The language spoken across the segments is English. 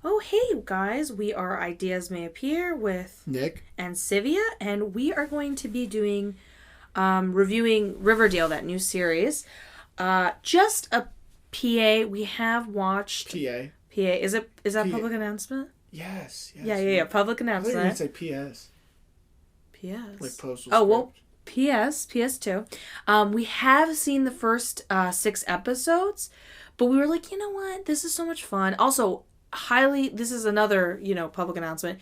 Oh, hey guys, we are Ideas May Appear with Nick and Sivia, and we are going to be doing, reviewing Riverdale, that new series. Just a PA, we have watched... PA. Is that PA. public announcement? Yes. Yeah, public announcement. I thought you were going to say PS. PS. Like postal Oh, well, script. PS2. We have seen the first 6 episodes, but we were like, you know what? This is so much fun. Also, this is another, public announcement.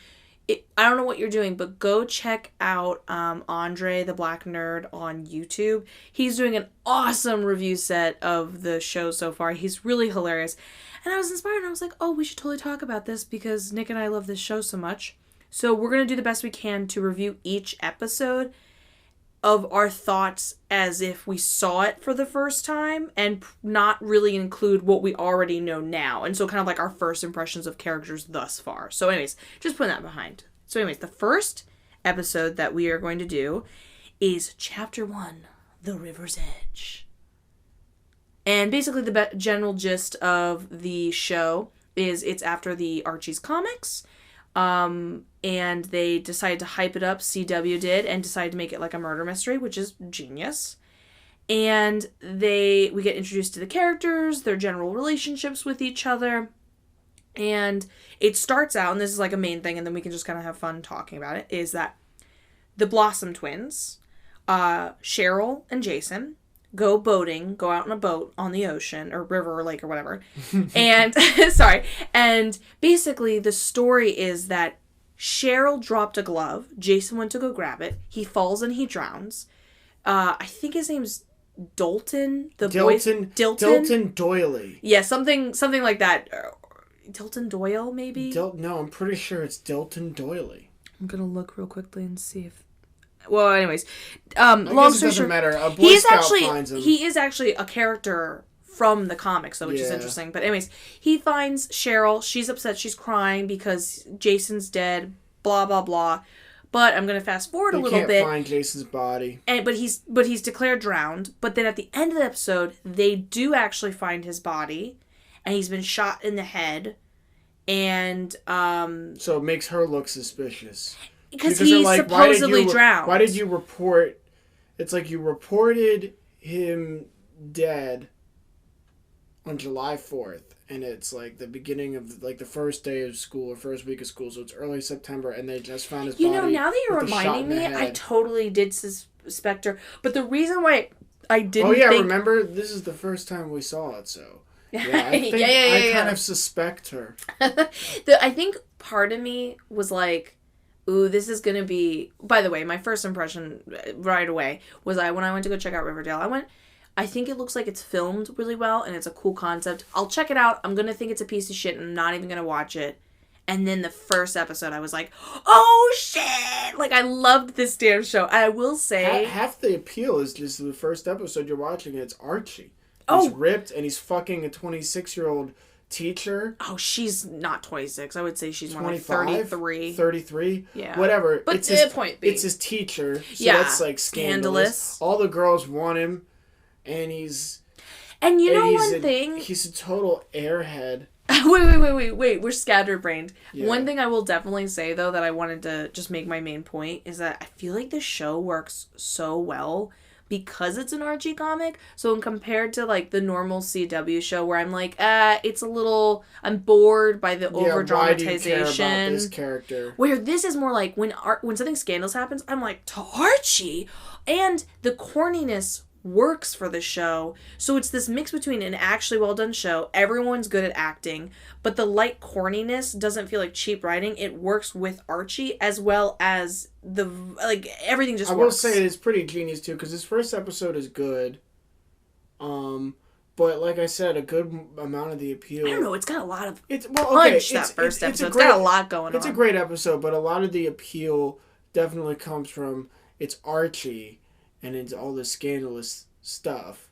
I don't know what you're doing, but go check out Andre, the Black Nerd, on YouTube. He's doing an awesome review set of the show so far. He's really hilarious. And I was inspired, and I was like, oh, we should totally talk about this because Nick and I love this show so much. So we're going to do the best we can to review each episode of our thoughts as if we saw it for the first time and not really include what we already know now. And so kind of like our first impressions of characters thus far. So anyways, just putting that behind. So anyways, the first episode that we are going to do is Chapter 1, The River's Edge. And basically the general gist of the show is it's after the Archie's Comics. And they decided to hype it up, CW did, and decided to make it like a murder mystery, which is genius. And we get introduced to the characters, their general relationships with each other. And it starts out, and this is like a main thing, and then we can just kind of have fun talking about it, is that the Blossom twins, Cheryl and Jason, go boating, go out in a boat on the ocean, or river, or lake, or whatever. And, and basically the story is that Cheryl dropped a glove, Jason went to go grab it, he falls and he drowns. I think his name's Dalton, Dilton Doily. Yeah, something like that. Dilton Doyle, maybe? No, I'm pretty sure it's Dilton Doily. I'm gonna look real quickly and see if... Well, anyways, long story short, matter. A Boy Scout finds him. He is actually a character from the comics, though, which is interesting. But anyways, he finds Cheryl. She's upset. She's crying because Jason's dead. Blah blah blah. But I'm gonna fast forward a little bit. They can't find Jason's body. But he's declared drowned. But then at the end of the episode, they do actually find his body, and he's been shot in the head, and so it makes her look suspicious. Because he's like, supposedly drowned. Why did you report... It's like you reported him dead on July 4th. And it's like the beginning of like the first day of school or first week of school. So it's early September and they just found his body. Now that you're reminding me, I totally did suspect her. But the reason why I didn't remember? This is the first time we saw it, so... Yeah, I kind of suspect her. I think part of me was like... Ooh, this is going to be... By the way, my first impression right away was when I went to go check out Riverdale, I think it looks like it's filmed really well and it's a cool concept. I'll check it out. I'm going to think it's a piece of shit and I'm not even going to watch it. And then the first episode, I was like, oh, shit! Like, I loved this damn show. I will say... Half the appeal is just the first episode you're watching and it's Archie. He's ripped and he's fucking a 26-year-old... teacher. Oh, she's not 26. I would say she's more like 33. 33? Yeah. Whatever. But it's his point being. It's his teacher. So that's like scandalous. All the girls want him. And he's... And you know one thing? He's a total airhead. Wait. We're scatterbrained. Yeah. One thing I will definitely say, though, that I wanted to just make my main point is that I feel like the show works so well because it's an Archie comic. So when compared to like the normal CW show where I'm like, it's a little, I'm bored by the over dramatization. Why do you care about this character? Where this is more like when something scandalous happens, I'm like, to Archie, and the corniness works for the show. So it's this mix between an actually well done show, everyone's good at acting, but the light corniness doesn't feel like cheap writing. It works with Archie as well as everything just works. I will say it's pretty genius too, because this first episode is good. But like I said, a good amount of the appeal... I don't know, it's got a lot of punch, that first episode. It's got a lot going on. It's a great episode, but a lot of the appeal definitely comes from it's Archie and it's all this scandalous stuff.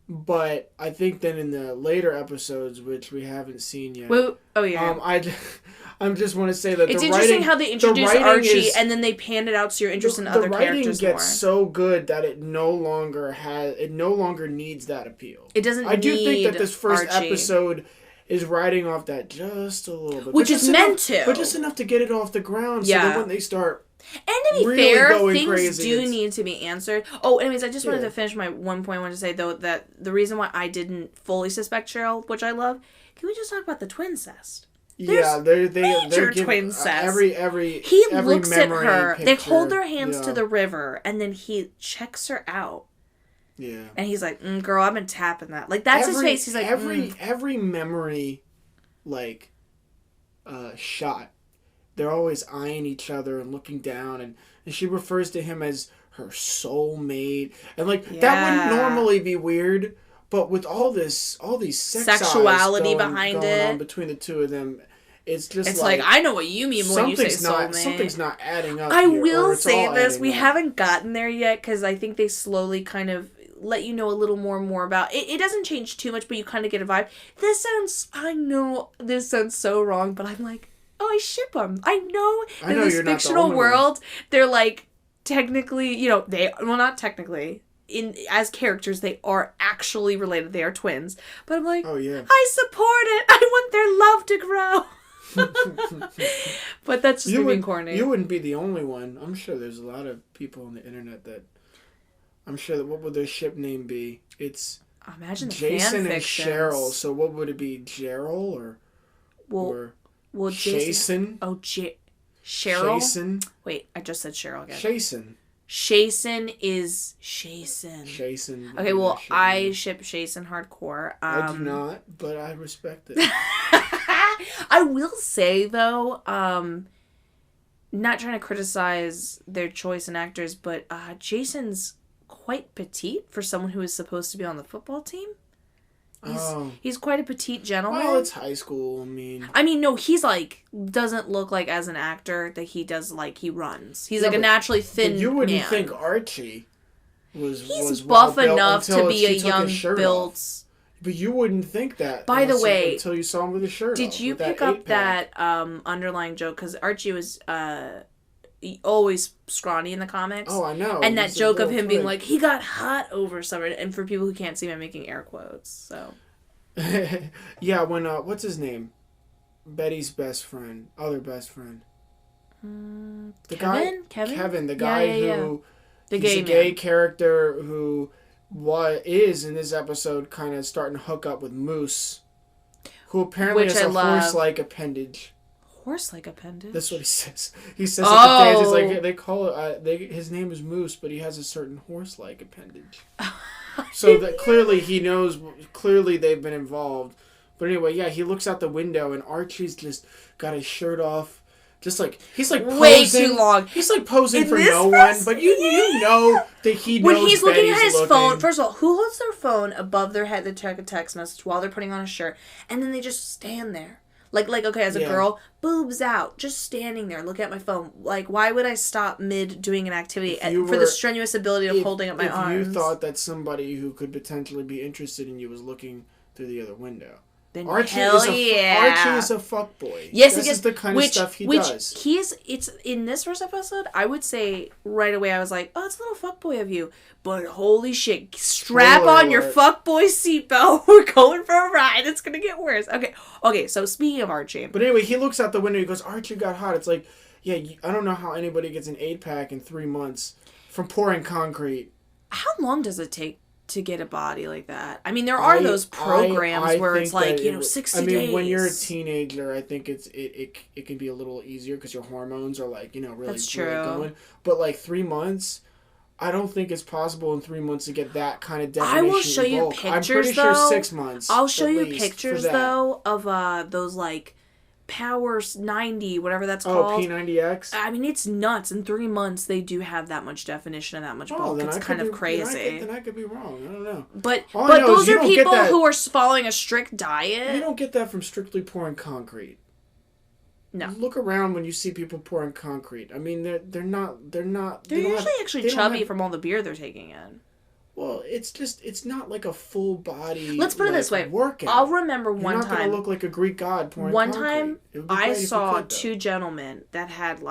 But I think then in the later episodes, which we haven't seen yet... Well, oh yeah. I just want to say that it's interesting how they introduce Archie and then they pan it out so you're interested in other characters more. The writing gets so good that it no longer needs that appeal. It doesn't. I do think that this first episode is riding off that just a little bit. Which is meant to. But just enough to get it off the ground so that when they start... And to be really fair, things crazy, need to be answered. Oh, anyways, I just wanted to finish my one point I wanted to say, though, that the reason why I didn't fully suspect Cheryl, which I love, can we just talk about the twincest? They're twincest. Every looks at her. Picture, they hold their hands to the river, and then he checks her out. Yeah. And he's like, girl, I've been tapping that. Like, that's his face. He's like, every memory, like, shot, they're always eyeing each other and looking down, and she refers to him as her soulmate. And, like, that would normally be weird, but with all these sexuality behind it on between the two of them, it's just it's like I know what you mean when you say soulmate. Something's not adding up. I will say this: we haven't gotten there yet because I think they slowly kind of let you know a little more and more about it. It doesn't change too much, but you kind of get a vibe. I know this sounds so wrong, but I'm like, oh, I ship them. I know in this fictional world, they're like technically, not technically. As characters, they are actually related. They are twins. But I'm like, oh yeah, I support it. I want their love to grow. But that's just being corny. You wouldn't be the only one. I'm sure there's a lot of people on the internet that... I'm sure that... What would their ship name be? It's... Imagine Jason and Cheryl. So what would it be? Gerald or... Well, Jason? Oh, Cheryl? Jason? Wait, I just said Cheryl again. Jason. Shason is Shason. Shason. Okay, well, I ship Shason hardcore. I do not, but I respect it. I will say, though, not trying to criticize their choice in actors, but Jason's quite petite for someone who is supposed to be on the football team. He's quite a petite gentleman. Well, it's high school. No, he's like doesn't look like as an actor that he does like he runs. He's like a naturally thin. But you wouldn't man. think Archie was buff enough to be a young built. But you wouldn't think that. By the way, until you saw him with his shirt. Did you pick up that underlying joke? Because Archie was always scrawny in the comics. Oh, I know. And that joke of him being like, he got hot over summer. And for people who can't see me, I'm making air quotes. So. Yeah, when, what's his name? Betty's best friend. Other best friend. Kevin, the guy who... The he's gay a gay character who is, in this episode, kind of starting to hook up with Moose. Who apparently has a horse-like appendage. Horse-like appendage? That's what he says. He says at the dance, he's like, they call it, his name is Moose, but he has a certain horse-like appendage. So that clearly they've been involved. But anyway, yeah, he looks out the window and Archie's just got his shirt off. Just like, he's like posing. Way too long. He's like posing for no one, but you know that he knows when he's looking at his phone, first of all, who holds their phone above their head to check a text message while they're putting on a shirt, and then they just stand there? Like okay, as a girl, boobs out, just standing there, looking at my phone. Like, why would I stop mid doing an activity for the strenuous ability of holding up my arms? If you thought that somebody who could potentially be interested in you was looking through the other window. Then Archie Archie is a fuckboy. Yes, this is the kind of stuff he does. It's in this first episode, I would say right away, I was like, oh, it's a little fuckboy of you. But holy shit, strap on your fuckboy seatbelt. We're going for a ride. It's going to get worse. Okay, so speaking of Archie. But anyway, he looks out the window, he goes, Archie got hot. It's like, yeah, I don't know how anybody gets an 8-pack in 3 months from pouring concrete. How long does it take to get a body like that? I mean, there are those programs where it's like, 60 days. When you're a teenager, I think it can be a little easier because your hormones are like, really, That's true. Really going. But like 3 months, I don't think it's possible in 3 months to get that kind of definition. I will show you pictures, I'm pretty sure 6 months. I'll show you pictures, though, of those, like, Power 90, whatever that's called. P90X? I mean, it's nuts. In 3 months, they do have that much definition and that much bulk. It's kind of crazy. Then I could be wrong. I don't know. But those are people who are following a strict diet. You don't get that from strictly pouring concrete. No. Look around when you see people pouring concrete. I mean, they're not. They're usually actually chubby from all the beer they're taking in. Well, it's not like a full body. Let's put it this way. Workout. I'll remember one time. You're not going to look like a Greek god pouring One concrete. time, I saw two gentlemen that had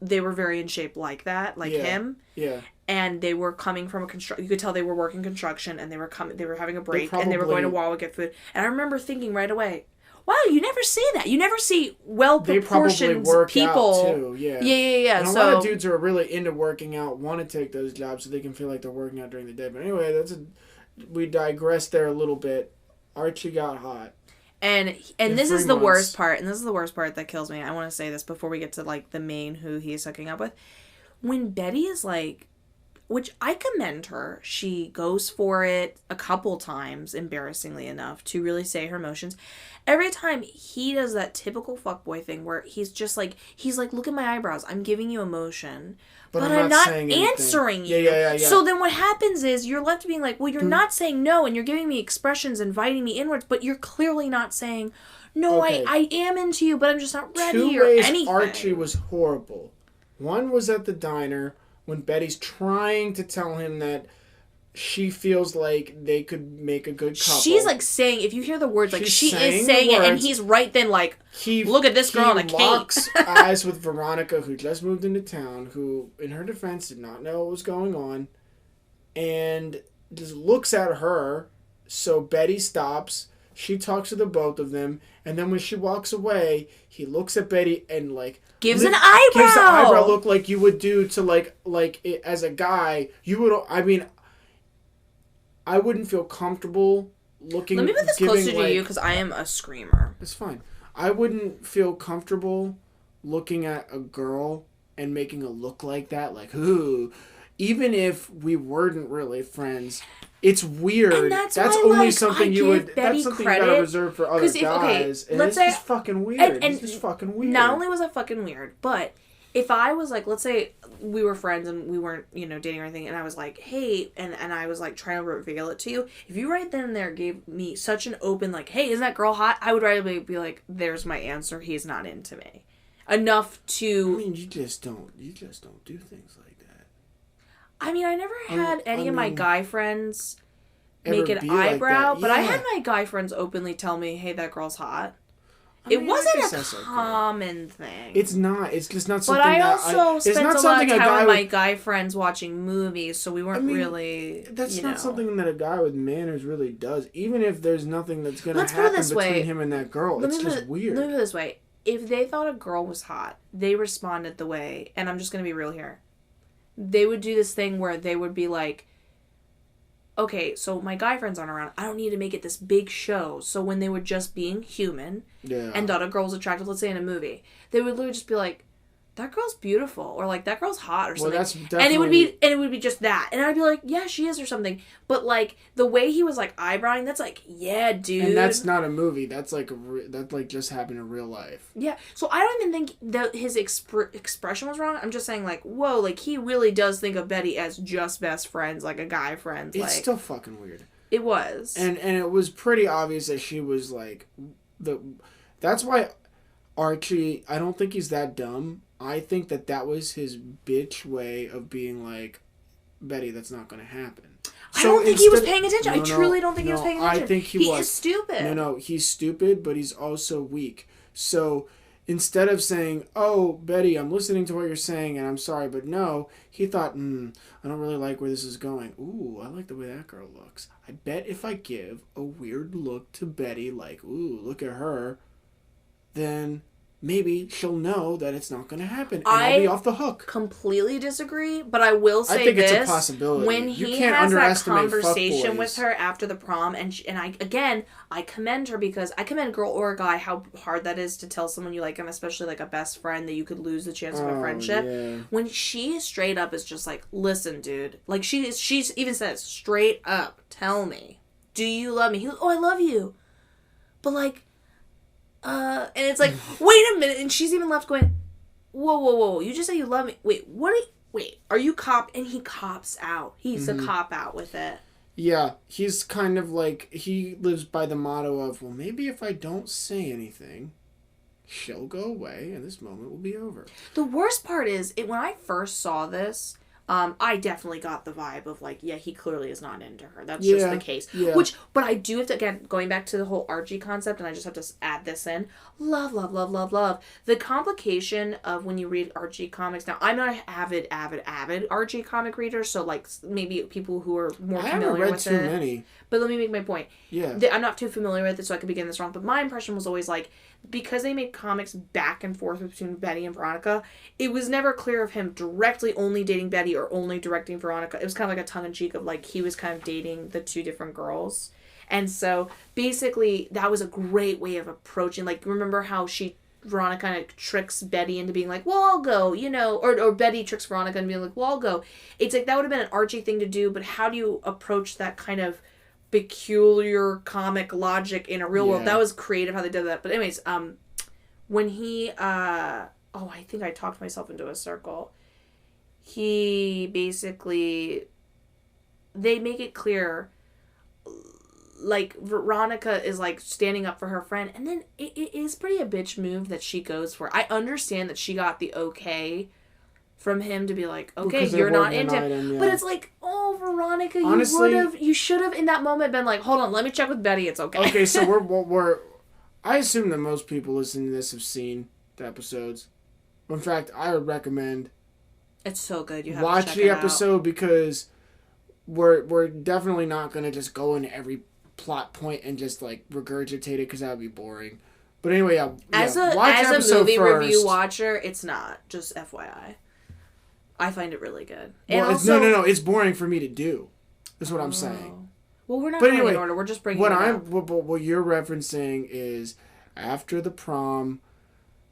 they were very in shape like that, him. Yeah. And they were coming from you could tell they were working construction, and they were having a break, and they were going to Wawa get food. And I remember thinking right away, wow, you never see that. You never see well-proportioned they probably work people. Out too, yeah. Yeah. And a lot of dudes who are really into working out want to take those jobs so they can feel like they're working out during the day. But anyway, we digressed there a little bit. Archie got hot. And this is the worst part. And this is the worst part that kills me. I want to say this before we get to, like, the main who he's hooking up with. When Betty is, like, which I commend her. She goes for it a couple times, embarrassingly enough, to really say her emotions. Every time he does that typical fuckboy thing where he's like, look at my eyebrows. I'm giving you emotion. But I'm not answering you. Yeah. So then what happens is you're left being like, well, you're not saying no, and you're giving me expressions, inviting me inwards, but you're clearly not saying, no, okay. I am into you, but I'm just not ready. 2 ways or anything. Archie was horrible. One was at the diner when Betty's trying to tell him that she feels like they could make a good couple. She's like saying, if you hear the words, like she is saying it, and he's right then like, look at this girl in a cape. He locks eyes with Veronica, who just moved into town, who, in her defense, did not know what was going on, and just looks at her. So Betty stops. She talks to the both of them, and then when she walks away, he looks at Betty and like gives an eyebrow look like you would do to like it, as a guy. You would. I mean, I wouldn't feel comfortable looking. Let me put this closer to you because I am a screamer. It's fine. I wouldn't feel comfortable looking at a girl and making a look like that, like ooh. Even if we weren't really friends, it's weird. And that's only why, something you would. That's something you gotta reserve for other guys. And let's say it's just fucking weird. It's just fucking weird. Not only was it fucking weird, but if I was like, let's say we were friends and we weren't, dating or anything, and I was like, hey, and I was like trying to reveal it to you. If you right then and there gave me such an open like, hey, isn't that girl hot? I would rather be like, there's my answer. He's not into me. Enough to. I mean, you just don't do things like that. I mean, I never had any of my guy friends make an eyebrow, but I had my guy friends openly tell me, hey, that girl's hot. It wasn't a common thing. It's not. It's just not something. But I also spent a lot of time with my guy friends watching movies, so we weren't really. That's not something that a guy with manners really does. Even if there's nothing that's going to happen between him and that girl, it's just weird. Let me put it this way: if they thought a girl was hot, they responded the way, and I'm just going to be real here. They would do this thing where they would be like, okay, so my guy friends aren't around. I don't need to make it this big show. So when they were just being human and thought a girl was attractive, let's say in a movie, they would literally just be like, that girl's beautiful, or like that girl's hot or something. Well, that's definitely... and it would be just that. And I'd be like, yeah, she is or something. But like the way he was like eyebrowing, that's like, yeah, dude. And that's not a movie. That's like that like just happened in real life. Yeah. So I don't even think that his expression was wrong. I'm just saying like, whoa, like he really does think of Betty as just best friends, like a guy friend. It's still fucking weird. It was. And it was pretty obvious that she was like that's why Archie, I don't think he's that dumb. I think that was his bitch way of being like, Betty, that's not going to happen. I don't think he was paying attention. I truly don't think he was paying attention. I think he was. He is stupid. No, he's stupid, but he's also weak. So instead of saying, oh, Betty, I'm listening to what you're saying, and I'm sorry, but no, he thought, I don't really like where this is going. Ooh, I like the way that girl looks. I bet if I give a weird look to Betty, like, ooh, look at her, then... maybe she'll know that it's not going to happen, and I'll be off the hook. Completely disagree, but I will say I think it's a possibility. When he has that conversation with her after the prom, and I commend her because I commend girl or guy how hard that is to tell someone you like them, especially like a best friend, that you could lose the chance of a friendship. Yeah. When she straight up is just like, listen, dude, like she's even says straight up, tell me, do you love me? He goes, oh, I love you, but like. And it's like, wait a minute, and she's even left going, whoa, you just said you love me. Wait, are you cop? And he cops out. He's a cop out with it. Yeah, he's kind of like, he lives by the motto of, well, maybe if I don't say anything, she'll go away, and this moment will be over. The worst part is, when I first saw this, I definitely got the vibe of like, yeah, he clearly is not into her. That's just the case. Yeah. But I do have to, again, going back to the whole Archie concept, and I just have to add this in. Love, love, love, love, love. The complication of when you read Archie comics. Now, I'm not an avid Archie comic reader, so like maybe people who are more familiar with it. I haven't read too many. But let me make my point. Yeah. I'm not too familiar with it, so I could be getting this wrong. But my impression was always like, because they made comics back and forth between Betty and Veronica, it was never clear of him directly only dating Betty or only directing Veronica. It was kind of like a tongue-in-cheek of like he was kind of dating the two different girls. And so basically that was a great way of approaching, like, remember how Veronica kind of tricks Betty into being like, well, I'll go, you know, or Betty tricks Veronica into being like, well, I'll go. It's like that would have been an Archie thing to do, but how do you approach that kind of peculiar comic logic in a real world? That was creative how they did that. But anyways, when he I think I talked myself into a circle. He basically, they make it clear, like, Veronica is like standing up for her friend, and then it is pretty a bitch move that she goes for. I understand that she got the okay from him to be like, okay, you're not into him. Yeah. But it's like, oh, Veronica, honestly, you should have in that moment been like, hold on, let me check with Betty, it's okay. Okay, so we're I assume that most people listening to this have seen the episodes. In fact, I would recommend it's so good. You have watch to check the episode because we're definitely not going to just go into every plot point and just like regurgitate it because that would be boring. But anyway, as a movie review watcher, it's not. Just FYI. I find it really good. And well, also, no. It's boring for me to do. That's what I'm saying. Well, we're not going in order. We're just bringing it up. What you're referencing is after the prom,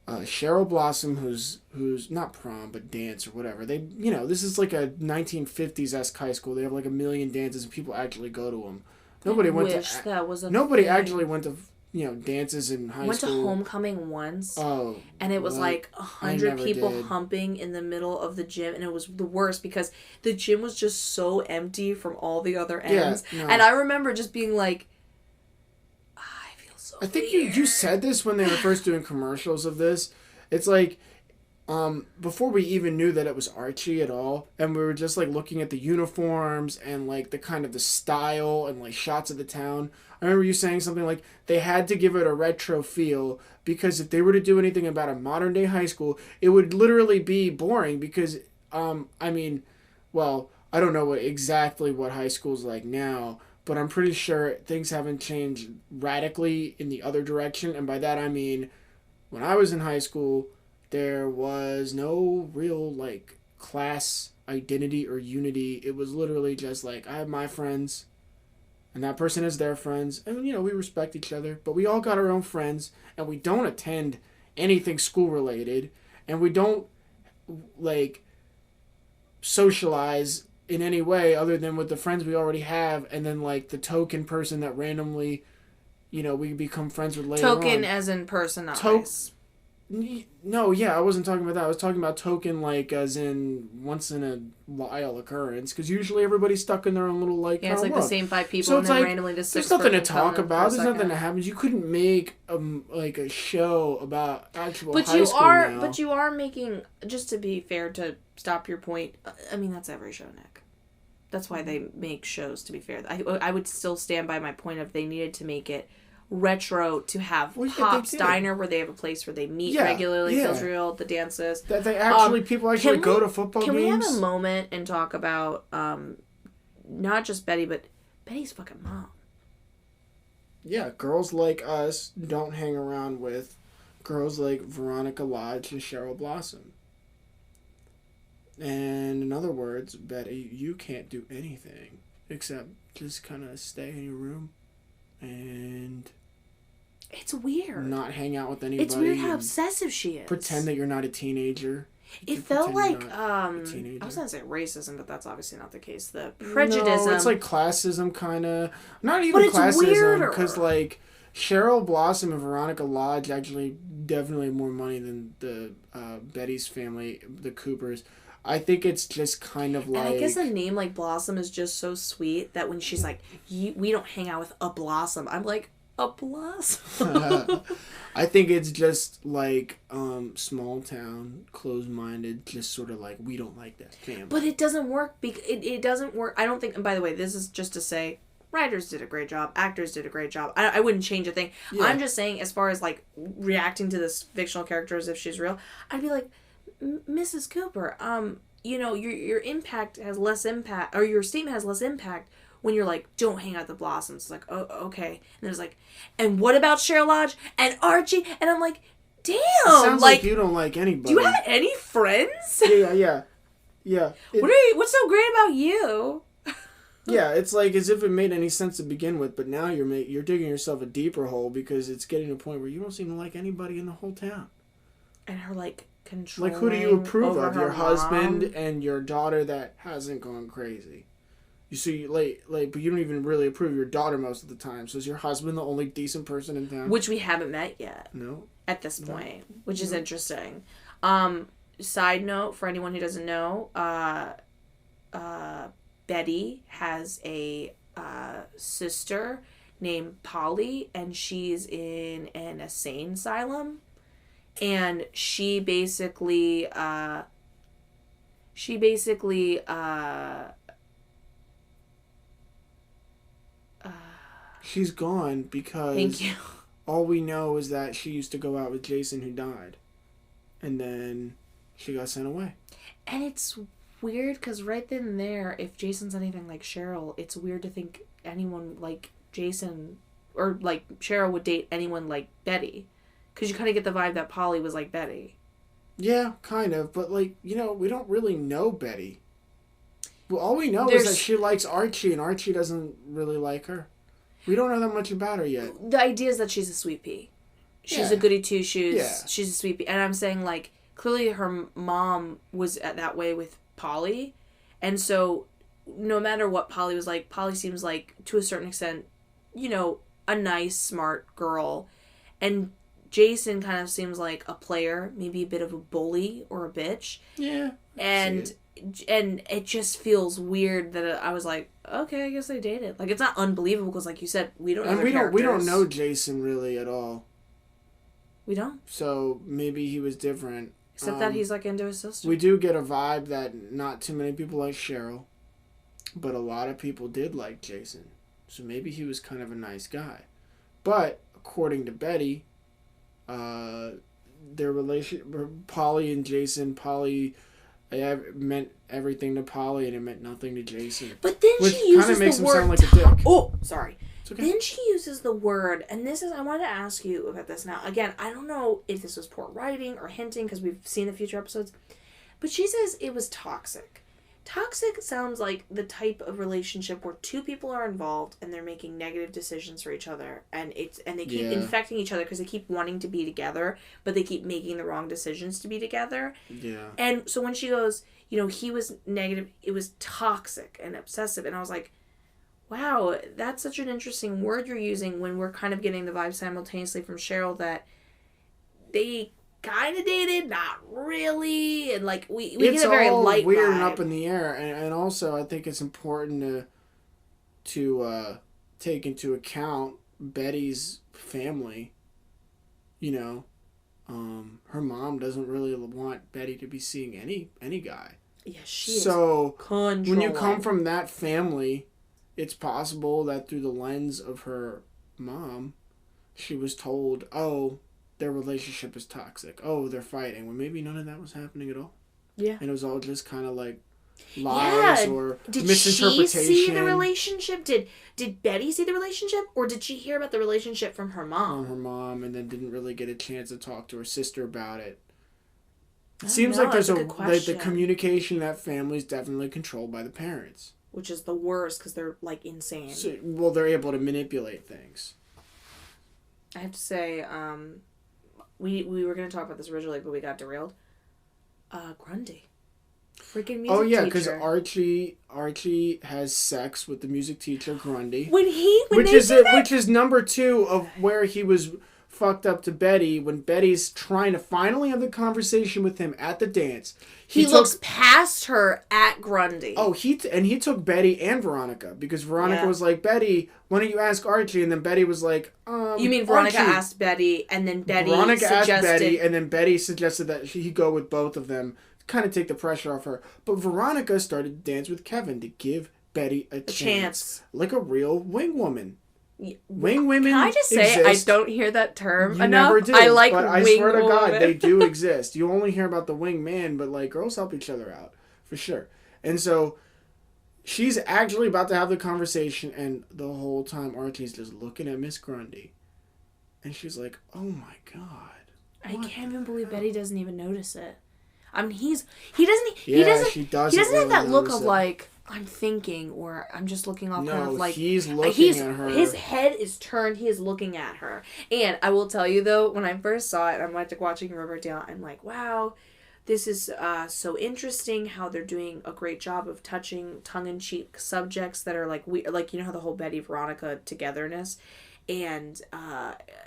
Cheryl Blossom, who's not prom but dance or whatever. They, you know, this is like a 1950s-esque high school. They have like 1 million dances and people actually go to them. Nobody actually went to dances in high school. Went to homecoming once. Oh. And it was like 100 people humping in the middle of the gym, and it was the worst because the gym was just so empty from all the other ends. Yeah, no. And I remember just being like, I feel so I think you said this when they were first doing commercials of this. It's like before we even knew that it was Archie at all, and we were just like looking at the uniforms and like the kind of the style and like shots of the town. I remember you saying something like they had to give it a retro feel because if they were to do anything about a modern day high school, it would literally be boring because I don't know exactly what high school's like now, but I'm pretty sure things haven't changed radically in the other direction. And by that I mean when I was in high school, there was no real like class identity or unity. It was literally just like I have my friends and that person has their friends, and we respect each other, but we all got our own friends, and we don't attend anything school related, and we don't like socialize in any way other than with the friends we already have, and then like the token person that randomly we become friends with later on. Token as in person, not place. No, yeah, I wasn't talking about that. I was talking about token like as in once in a while occurrence, because usually everybody's stuck in their own little like. Yeah, it's like world. the same 5 people, so and then like, randomly just there's nothing to talk about. There's nothing that happens. You couldn't make like a show about actual high school now. But you are making, just to be fair, to stop your point. I mean, that's every show, Nick. That's why they make shows. To be fair, I would still stand by my point of they needed to make it retro to have Pop's Diner where they have a place where they meet regularly, feels real, the dances. That they actually, people actually go to football games. Can we have a moment and talk about not just Betty, but Betty's fucking mom? Yeah, girls like us don't hang around with girls like Veronica Lodge and Cheryl Blossom. And in other words, Betty, you can't do anything except just kind of stay in your room and it's weird. Not hang out with anybody. It's weird how obsessive she is. Pretend that you're not a teenager. It felt like I was gonna say racism, but that's obviously not the case. The prejudice. No, it's like classism, kind of. Not even classism, because like Cheryl Blossom and Veronica Lodge actually definitely more money than the Betty's family, the Coopers. I think it's just kind of like... And I guess a name like Blossom is just so sweet that when she's like, we don't hang out with a blossom, I'm like, a blossom. I think it's just like small town, closed-minded, just sort of like, we don't like that family. But it doesn't work. It doesn't work. I don't think, and by the way, this is just to say, writers did a great job. Actors did a great job. I wouldn't change a thing. Yeah. I'm just saying, as far as like reacting to this fictional character as if she's real, I'd be like, Mrs. Cooper, you know, your impact has less impact, or your statement has less impact when you're like, don't hang out the blossoms. It's like, oh, okay. And there's like, and what about Cheryl Lodge and Archie? And I'm like, damn. It sounds like you don't like anybody. Do you have any friends? Yeah. What's so great about you? Yeah, it's like as if it made any sense to begin with, but now you're digging yourself a deeper hole because it's getting to a point where you don't seem to like anybody in the whole town. And her like controlling. Like, who do you approve of? Your husband mom? And your daughter that hasn't gone crazy. You see, but you don't even really approve of your daughter most of the time. So is your husband the only decent person in town? Which we haven't met yet. No. At this point, which is interesting. Side note for anyone who doesn't know, Betty has a sister named Polly, and she's in an insane asylum. And she basically she's gone because thank you. All we know is that she used to go out with Jason, who died, and then she got sent away. And it's weird because right then and there, if Jason's anything like Cheryl, it's weird to think anyone like Jason or like Cheryl would date anyone like Betty, because you kind of get the vibe that Polly was like Betty. Yeah, kind of, but like, you know, we don't really know Betty. Well, all we know is that she likes Archie, and Archie doesn't really like her. We don't know that much about her yet. The idea is that she's a sweet pea. She's a goody two shoes. Yeah. She's a sweet pea. And I'm saying, like, clearly her mom was that way with Polly. And so, no matter what Polly was like, Polly seems like, to a certain extent, you know, a nice, smart girl. And Jason kind of seems like a player, maybe a bit of a bully or a bitch. Yeah. And it just feels weird that I was like, okay, I guess they dated. Like, it's not unbelievable because, like you said, we don't know their characters. We don't know Jason really at all. We don't. So maybe he was different. Except that he's like into his sister. We do get a vibe that not too many people like Cheryl, but a lot of people did like Jason. So maybe he was kind of a nice guy. But according to Betty, their relation, Polly and Jason, Polly meant everything to Polly and it meant nothing to Jason. But then she uses the word sound like a dick. Oh, sorry. It's okay. Then she uses the word, and this is, I wanted to ask you about this now. Again, I don't know if this was poor writing or hinting because we've seen the future episodes, but she says it was toxic. Toxic sounds like the type of relationship where two people are involved and they're making negative decisions for each other, and they keep infecting each other because they keep wanting to be together, but they keep making the wrong decisions to be together. Yeah. And so when she goes, you know, he was negative, it was toxic and obsessive, and I was like, wow, that's such an interesting word you're using when we're kind of getting the vibe simultaneously from Cheryl that they kind of dated, not really, and like we get a very light vibe. It's all weird and up in the air, and also I think it's important to take into account Betty's family. You know, her mom doesn't really want Betty to be seeing any guy. Yeah, she is. So controlling. When you come from that family, it's possible that through the lens of her mom, she was told, "Oh, their relationship is toxic. Oh, they're fighting." When maybe none of that was happening at all. Yeah. And it was all just kind of like lies or misinterpretation. Did she see the relationship? Did Betty see the relationship? Or did she hear about the relationship from her mom? From her mom, and then didn't really get a chance to talk to her sister about it. It seems like there's the communication in that family is definitely controlled by the parents. Which is the worst because they're like insane. So, well, they're able to manipulate things. I have to say, we were going to talk about this originally, but we got derailed. Grundy. Freaking music teacher. Oh, yeah, because Archie has sex with the music teacher, Grundy. Which is number 2 of where he was fucked up to Betty when Betty's trying to finally have the conversation with him at the dance. He looks past her at Grundy. Oh, he took Betty and Veronica because Veronica was like, Betty, why don't you ask Archie? And then Betty was like, You mean Veronica Archie. asked Betty, and then Betty asked Betty, and then Betty suggested that he go with both of them, kind of take the pressure off her. But Veronica started to dance with Kevin to give Betty a chance. Like a real wing woman. Wing women Can I just say, exist. I don't hear that term You enough. never do. I like but I wing swear to God, woman. they do exist. You only hear about the wing man, but like girls help each other out for sure. And so she's actually about to have the conversation, and the whole time Archie's just looking at Miss Grundy, and she's like, "Oh my God!" I can't even believe Betty doesn't even notice it. I mean, he doesn't have that look of like, I'm thinking, or I'm just looking off kind of like... he's looking at her. His head is turned. He is looking at her. And I will tell you, though, when I first saw it, I'm like watching Riverdale, I'm like, wow, this is so interesting how they're doing a great job of touching tongue-in-cheek subjects that are like, like, you know how the whole Betty-Veronica togetherness, and,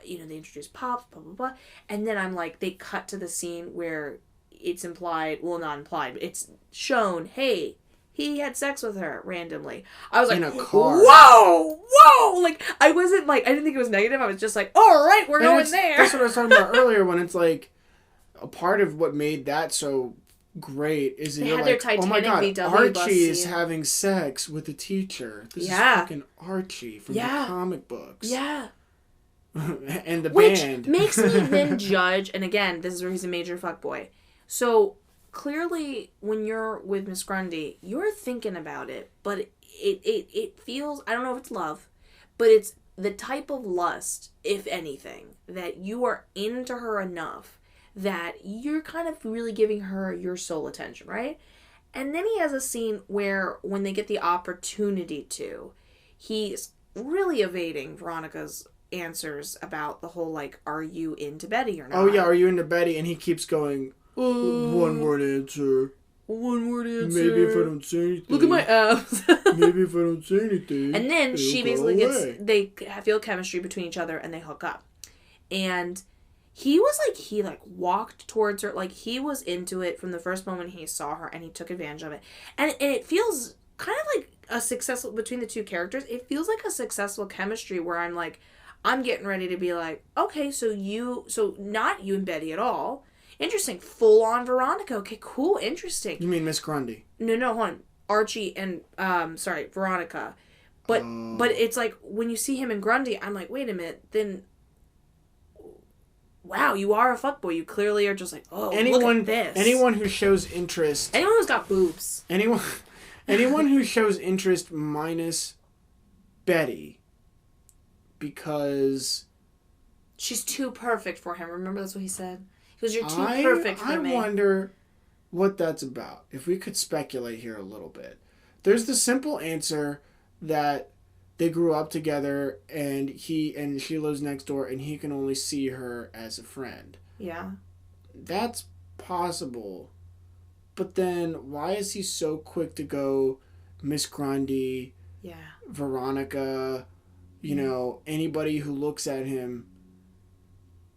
you know, they introduce Pops, blah, blah, blah. And then I'm like, they cut to the scene where it's implied, well, not implied, but it's shown, hey, he had sex with her randomly. I was like, in a car. Whoa! Like, I wasn't like, I didn't think it was negative. I was just like, all right, we're going there. That's what I was talking about earlier when it's like, a part of what made that so great is that you're like, oh my God, Archie is having sex with a teacher. This is fucking Archie from the comic books. Yeah. And the Which band. makes me then judge, and again, this is where he's a major fuckboy. So, clearly, when you're with Miss Grundy, you're thinking about it, but it feels, I don't know if it's love, but it's the type of lust, if anything, that you are into her enough that you're kind of really giving her your sole attention, right? And then he has a scene where, when they get the opportunity to, he's really evading Veronica's answers about the whole, like, are you into Betty or not? Oh, yeah, are you into Betty? And he keeps going... One word answer. Maybe if I don't say anything. Look at my abs. Maybe if I don't say anything. And then she basically they feel chemistry between each other and they hook up. And he walked towards her, like he was into it from the first moment he saw her, and he took advantage of it. And it feels kind of like a successful, between the two characters, it feels like a successful chemistry where I'm like, I'm getting ready to be like, okay, so not you and Betty at all. Interesting. Full on Veronica. Okay, cool. Interesting. You mean Miss Grundy? No, hold on. Archie and, Veronica. But it's like, when you see him and Grundy, I'm like, wait a minute, then, wow, you are a fuckboy. You clearly are just like, look at this. Anyone who shows interest... Anyone who's got boobs. Anyone who shows interest minus Betty, because... She's too perfect for him. Remember that's what he said? Because you're too perfect for me. I wonder what that's about. If we could speculate here a little bit. There's the simple answer that they grew up together and she lives next door and he can only see her as a friend. Yeah. That's possible. But then why is he so quick to go Miss Grundy, Veronica, you know, anybody who looks at him?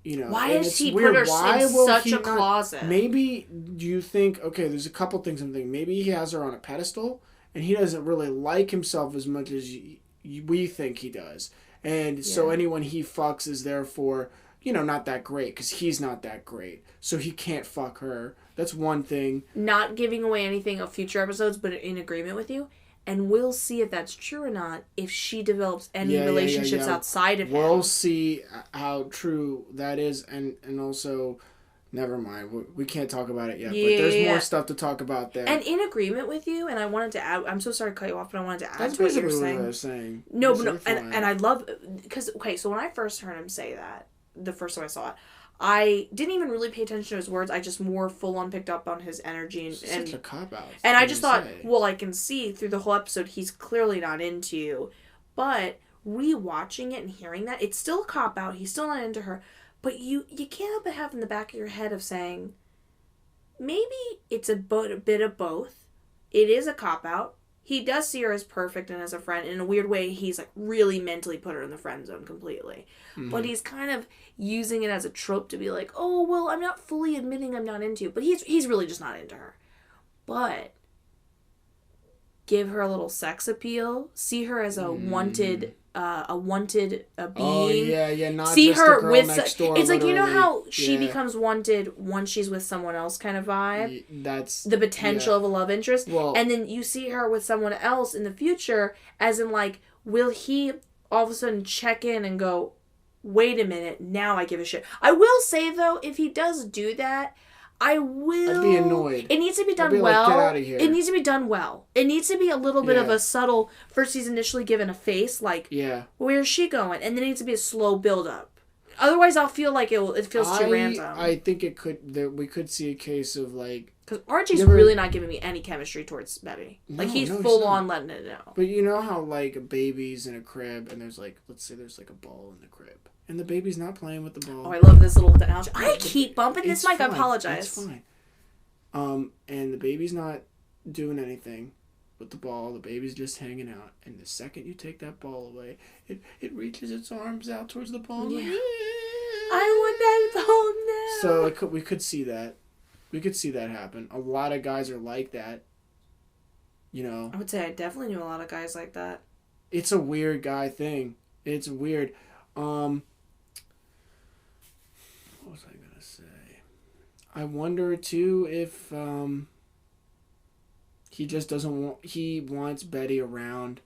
You know, why does he put her in such a closet? Maybe you think, okay, there's a couple things I'm thinking. Maybe he has her on a pedestal, and he doesn't really like himself as much as we think he does. And so anyone he fucks is therefore, you know, not that great, because he's not that great. So he can't fuck her. That's one thing. Not giving away anything of future episodes, but in agreement with you. And we'll see if that's true or not if she develops any relationships outside of him. We'll see how true that is. And also, never mind. We can't talk about it yet. But there's more stuff to talk about there. And in agreement with you, and I wanted to add... I'm so sorry to cut you off, but I wanted to add that's to what you were saying. That's basically what I was saying. No, but no. And I love... Because, okay, so when I first heard him say that, the first time I saw it, I didn't even really pay attention to his words. I just more full-on picked up on his energy. And such a cop-out. And I just thought, well, I can see through the whole episode he's clearly not into you. But rewatching it and hearing that, it's still a cop-out. He's still not into her. But you can't help but have in the back of your head of saying, maybe it's a bit of both. It is a cop-out. he does see her as perfect and as a friend. In a weird way, he's like really mentally put her in the friend zone completely. Mm-hmm. But he's kind of using it as a trope to be like, oh, well, I'm not fully admitting I'm not into you. But he's really just not into her. But give her a little sex appeal. See her as a wanted being. Oh yeah, not see just her the girl with. Next door, it's like literally. You know how she becomes wanted once she's with someone else, kind of vibe. That's the potential of a love interest. Well, and then you see her with someone else in the future, as in like, will he all of a sudden check in and go, wait a minute, now I give a shit. I will say though, if he does do that, I'd be annoyed. It needs to be done well. Like, get out of here. It needs to be done well. It needs to be a little bit of a subtle. First, he's initially given a face, like, where's she going? And then it needs to be a slow build up. Otherwise, I'll feel like it feels too random. I think we could see a case of like, because Archie's really not giving me any chemistry towards Betty. No, like he's full on letting it know. But you know how like a baby's in a crib and there's like, let's say there's like a ball in the crib. And the baby's not playing with the ball. Oh, I love this little analogy. I keep bumping this mic. I apologize. It's fine. And the baby's not doing anything with the ball. The baby's just hanging out. And the second you take that ball away, it reaches its arms out towards the ball. Yeah. Like, I want that ball now. So we could see that. We could see that happen. A lot of guys are like that. You know. I would say I definitely knew a lot of guys like that. It's a weird guy thing. It's weird. What was I gonna say? I wonder too if he just doesn't want. He wants Betty around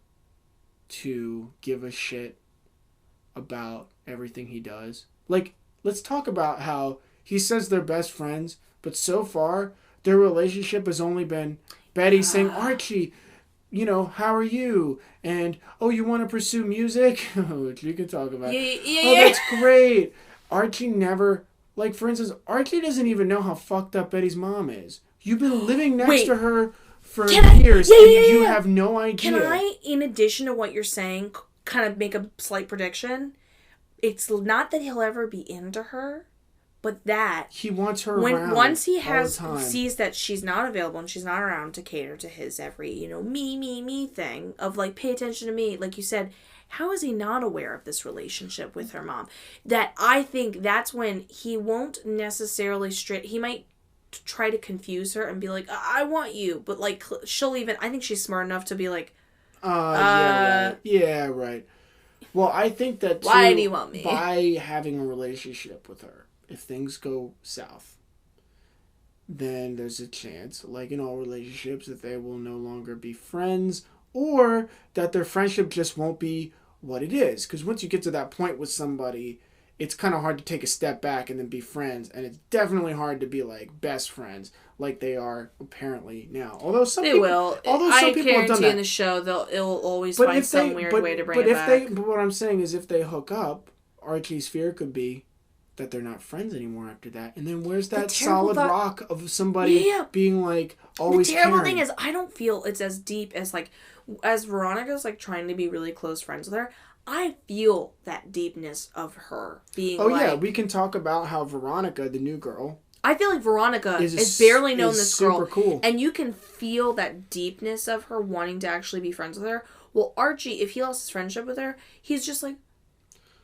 to give a shit about everything he does. Like, let's talk about how he says they're best friends, but so far their relationship has only been Betty saying, Archie, you know, how are you? And, oh, you want to pursue music? Which you can talk about. Yeah. That's great. Archie never, like, for instance, Archie doesn't even know how fucked up Betty's mom is. You've been living next to her for years, and you have no idea. Can I, in addition to what you're saying, kind of make a slight prediction? It's not that he'll ever be into her, but that he wants her around. Once he sees that she's not available and she's not around to cater to his every, me thing of like, pay attention to me. Like you said, how is he not aware of this relationship with her mom? That I think that's when he won't necessarily he might try to confuse her and be like, I want you. But like, she'll even, I think she's smart enough to be like, yeah, right. Well, I think that too, why do you want me? By having a relationship with her, if things go south, then there's a chance, like in all relationships, that they will no longer be friends, or that their friendship just won't be what it is. Because once you get to that point with somebody, it's kind of hard to take a step back and then be friends, and it's definitely hard to be like best friends like they are apparently now. Although some people will. Although some people have done that in the show, it'll always find some weird way to bring it back. But what I'm saying is, if they hook up, Archie's fear could be that they're not friends anymore after that. And then where's that solid rock of somebody being like always caring? The terrible thing is, I don't feel it's as deep as like, as Veronica's like trying to be really close friends with her. I feel that deepness of her being we can talk about how Veronica, the new girl, I feel like Veronica is barely known this girl. Super cool. And you can feel that deepness of her wanting to actually be friends with her. Well, Archie, if he lost his friendship with her, he's just like,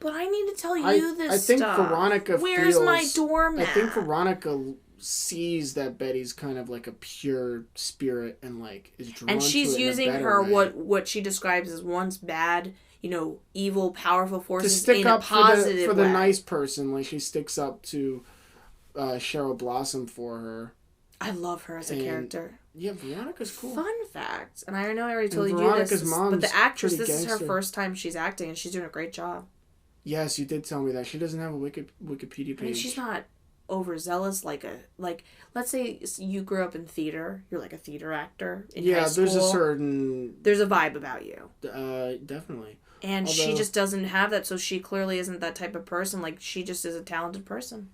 but I need to tell you this stuff. I think Veronica Where's my doormat? I think Veronica sees that Betty's kind of like a pure spirit and like is drawn to it. And she's using her what she describes as once bad, evil, powerful forces to stick in up a positive for the way. nice person. Like she sticks up to Cheryl Blossom for her. I love her as a character. Yeah, Veronica's cool. Fun fact, and I know I already told you this, but the actress, this is her first time she's acting, and she's doing a great job. Yes, you did tell me that. She doesn't have a Wikipedia page. I mean, she's not overzealous like let's say you grew up in theater, you're like a theater actor in high school. There's a vibe about you. Definitely. And she just doesn't have that, so she clearly isn't that type of person. Like, she just is a talented person.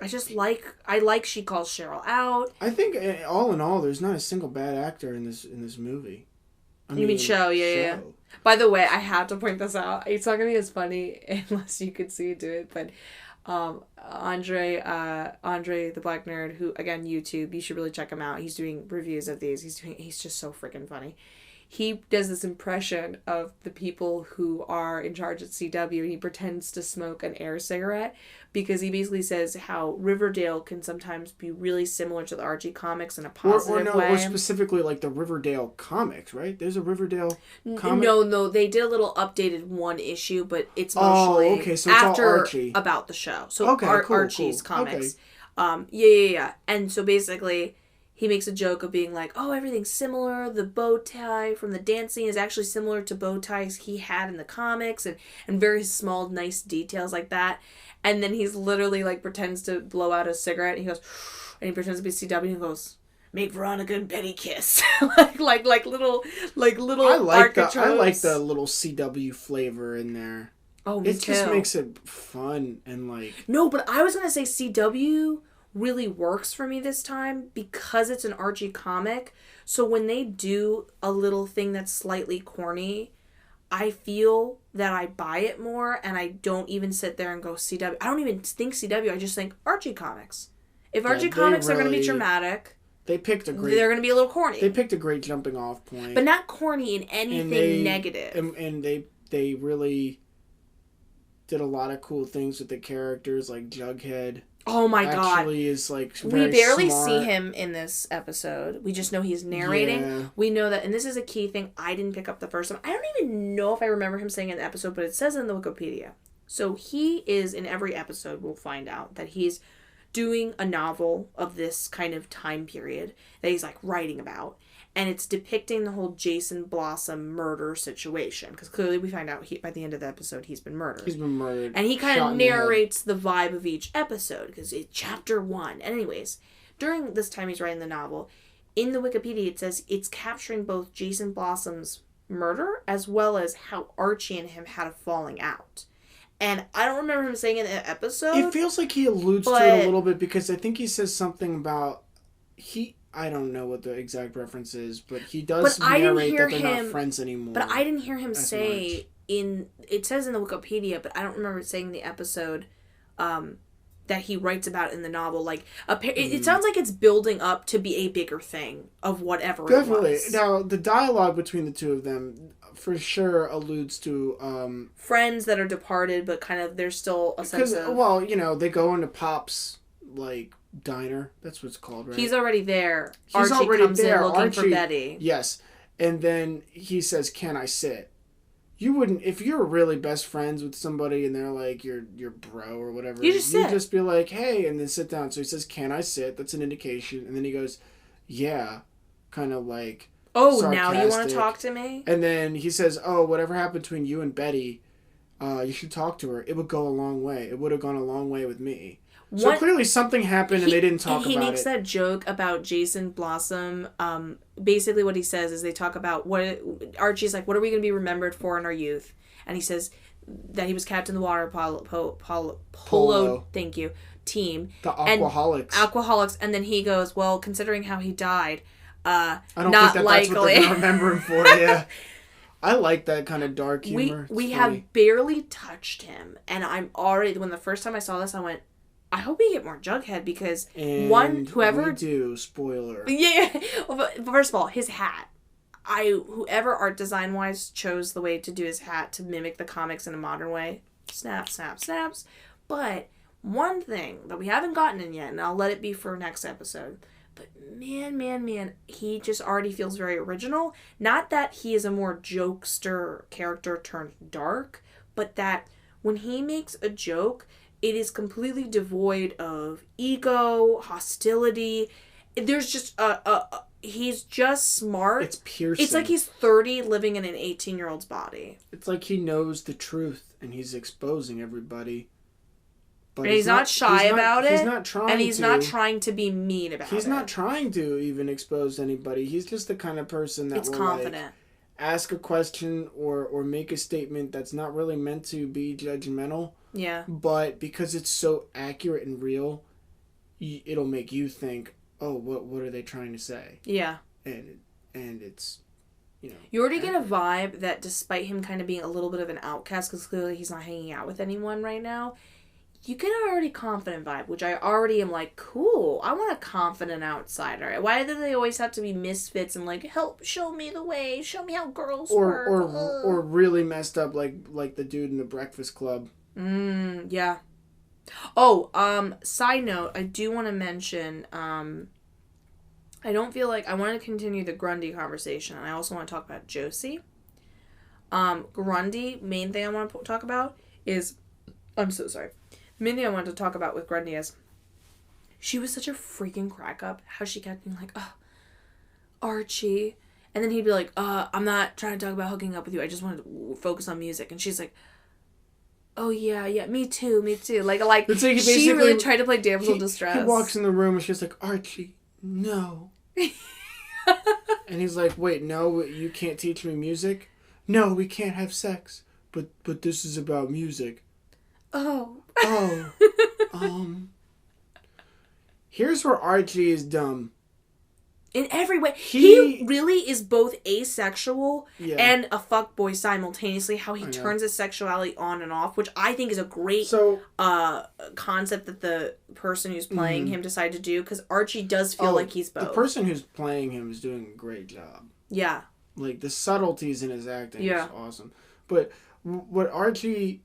I like she calls Cheryl out. I think all in all, there's not a single bad actor in this movie. You mean show, yeah. By the way, I have to point this out. It's not going to be as funny unless you could see it do it, but Andre the Black Nerd, who, again, YouTube, you should really check him out. He's doing reviews of these. He's just so freaking funny. He does this impression of the people who are in charge at CW, and he pretends to smoke an air cigarette because he basically says how Riverdale can sometimes be really similar to the Archie comics in a positive way. Or specifically like the Riverdale comics, right? There's a Riverdale comic? No, they did a little updated one issue, but it's mostly so it's after all Archie. About the show. So Archie's comics. Okay. Yeah. And so basically, he makes a joke of being like, oh, everything's similar. The bow tie from the dance scene is actually similar to bow ties he had in the comics, and very small, nice details like that. And then he's literally like pretends to blow out a cigarette, and he goes, and he pretends to be CW, and he goes, make Veronica and Betty kiss. like little I like architraves. the little CW flavor in there. Oh, me too. It just makes it fun and like... No, but I was going to say CW really works for me this time because it's an Archie comic. So when they do a little thing that's slightly corny, I feel that I buy it more, and I don't even sit there and go CW. I don't even think CW. I just think Archie Comics. If Archie Comics are going to be dramatic, they're going to be a little corny. They picked a great jumping off point. But not corny in anything negative. And they really did a lot of cool things with the characters, like Jughead. Oh my god. Actually is like very We barely smart. see him in this episode. We just know he's narrating. Yeah. We know that, and this is a key thing I didn't pick up the first time. I don't even know if I remember him saying in the episode, but it says in the Wikipedia. So he is, in every episode, we'll find out that he's doing a novel of this kind of time period that he's like writing about. And it's depicting the whole Jason Blossom murder situation. Because clearly we find out by the end of the episode he's been murdered. And he kind of narrates the vibe of each episode. Because it's chapter 1. And anyways, during this time he's writing the novel, in the Wikipedia it says it's capturing both Jason Blossom's murder as well as how Archie and him had a falling out. And I don't remember him saying in the episode. It feels like he alludes to it a little bit because I think he says something about... I don't know what the exact reference is, but he does narrate that they're not friends anymore. But I didn't hear him say it says in the Wikipedia, but I don't remember it saying in the episode that he writes about in the novel. Like it sounds like it's building up to be a bigger thing of whatever Definitely. it was. Now, the dialogue between the two of them for sure alludes to... friends that are departed, but kind of there's still a sense of... Well, they go into Pop's, like... diner, that's what it's called, right? He's already there. Archie comes in looking for Betty. Yes. And then he says, can I sit? You wouldn't, if you're really best friends with somebody and they're like your bro or whatever, you just be like, hey, and then sit down. So he says, can I sit? That's an indication. And then he goes, yeah, kind of like sarcastic. Now you want to talk to me? And then he says, oh, whatever happened between you and Betty, you should talk to her. It would go a long way. It would have gone a long way with me. So clearly something happened and they didn't talk about it. He makes that joke about Jason Blossom. Basically what he says is they talk about Archie's like, what are we going to be remembered for in our youth? And he says that he was captain of the water polo thank you, team. The Aquaholics. And then he goes, well, considering how he died, I don't not think likely. That's what they're going to remember him for, yeah. I like that kind of dark humor. We have barely touched him. And I'm already, when the first time I saw this, I went, I hope we get more Jughead because we do, spoiler. Yeah. First of all, his hat. Whoever art design wise chose the way to do his hat to mimic the comics in a modern way. Snap, snap, snaps. But one thing that we haven't gotten in yet, and I'll let it be for next episode, but man, he just already feels very original. Not that he is a more jokester character turned dark, but that when he makes a joke, it is completely devoid of ego, hostility. There's just he's just smart. It's piercing. It's like he's 30 living in an 18-year-old's body. It's like he knows the truth and he's exposing everybody. But and he's not shy about it. He's not trying to. And he's not trying to be mean about it. He's not trying to even expose anybody. He's just the kind of person that will confident. Ask a question or make a statement that's not really meant to be judgmental. Yeah. But because it's so accurate and real, it'll make you think, oh, what are they trying to say? Yeah. And it's, You already get a vibe that despite him kind of being a little bit of an outcast, because clearly he's not hanging out with anyone right now, you get an already confident vibe, which I already am like, cool. I want a confident outsider. Why do they always have to be misfits and like, help, show me the way, show me how girls work? Or really messed up like the dude in the Breakfast Club. Yeah. Oh, side note, I do want to mention, I don't feel like I want to continue the Grundy conversation, and I also want to talk about Josie. Grundy, main thing I want to talk about is, I'm so sorry. The main thing I wanted to talk about with Grundy is, she was such a freaking crack up. How she kept being like, oh, Archie. And then he'd be like, I'm not trying to talk about hooking up with you. I just wanted to focus on music. And she's like, oh, yeah, me too. Like It's like she really tried to play damsel distress. He walks in the room and she's like, Archie, no. And he's like, wait, no, you can't teach me music? No, we can't have sex. But this is about music. Oh. Here's where Archie is dumb. In every way. He really is both asexual and a fuckboy simultaneously. How he turns his sexuality on and off, which I think is a great concept that the person who's playing him decided to do, because Archie does feel like he's both. The person who's playing him is doing a great job. Yeah. Like, the subtleties in his acting is awesome. But where Archie